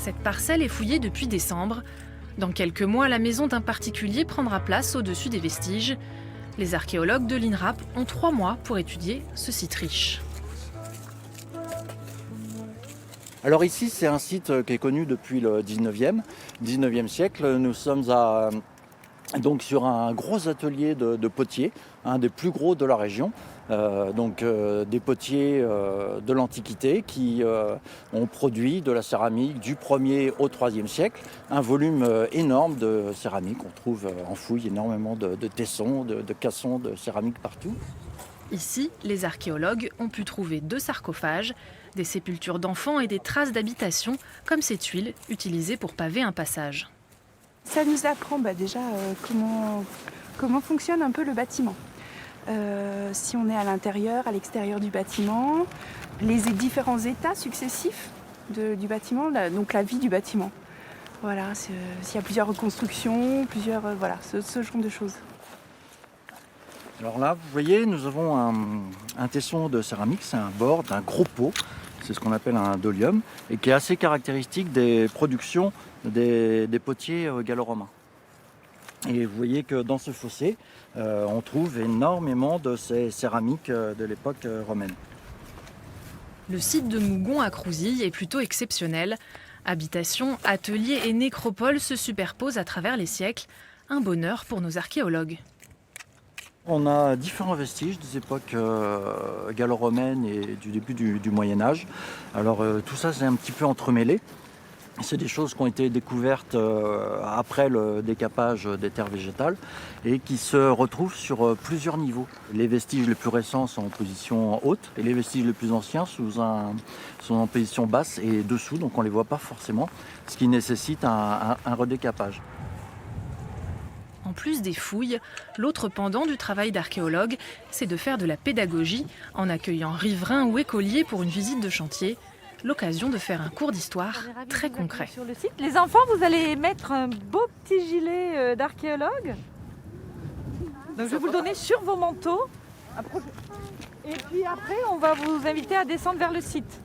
Cette parcelle est fouillée depuis décembre. Dans quelques mois, la maison d'un particulier prendra place au-dessus des vestiges. Les archéologues de l'INRAP ont 3 mois pour étudier ce site riche. Alors ici, c'est un site qui est connu depuis le 19e siècle. Nous sommes donc sur un gros atelier de potiers, un des plus gros de la région. Des potiers de l'Antiquité qui ont produit de la céramique du 1er au 3e siècle. Un volume énorme de céramique. On trouve en fouille énormément de tessons, de cassons de céramique partout. Ici, les archéologues ont pu trouver 2 sarcophages, des sépultures d'enfants et des traces d'habitation, comme ces tuiles utilisées pour paver un passage. Ça nous apprend déjà comment fonctionne un peu le bâtiment. Si on est à l'intérieur, à l'extérieur du bâtiment, les différents états successifs du bâtiment, donc la vie du bâtiment. Voilà, s'il y a plusieurs reconstructions, ce genre de choses. Alors là, vous voyez, nous avons un tesson de céramique, c'est un bord d'un gros pot, c'est ce qu'on appelle un dolium, et qui est assez caractéristique des productions des potiers gallo-romains. Et vous voyez que dans ce fossé, on trouve énormément de ces céramiques de l'époque romaine. Le site de Mougon à Crouzilles est plutôt exceptionnel. Habitation, ateliers et nécropoles se superposent à travers les siècles. Un bonheur pour nos archéologues. On a différents vestiges des époques gallo-romaines et du début du Moyen-Âge. Alors tout ça, c'est un petit peu entremêlé. C'est des choses qui ont été découvertes après le décapage des terres végétales et qui se retrouvent sur plusieurs niveaux. Les vestiges les plus récents sont en position haute et les vestiges les plus anciens sont en position basse et dessous, donc on ne les voit pas forcément, ce qui nécessite un redécapage. En plus des fouilles, l'autre pendant du travail d'archéologue, c'est de faire de la pédagogie en accueillant riverains ou écoliers pour une visite de chantier. L'occasion de faire un cours d'histoire très concret. Sur le site. Les enfants, vous allez mettre un beau petit gilet d'archéologue. Donc je vais vous le donner sur vos manteaux. Et puis après, on va vous inviter à descendre vers le site.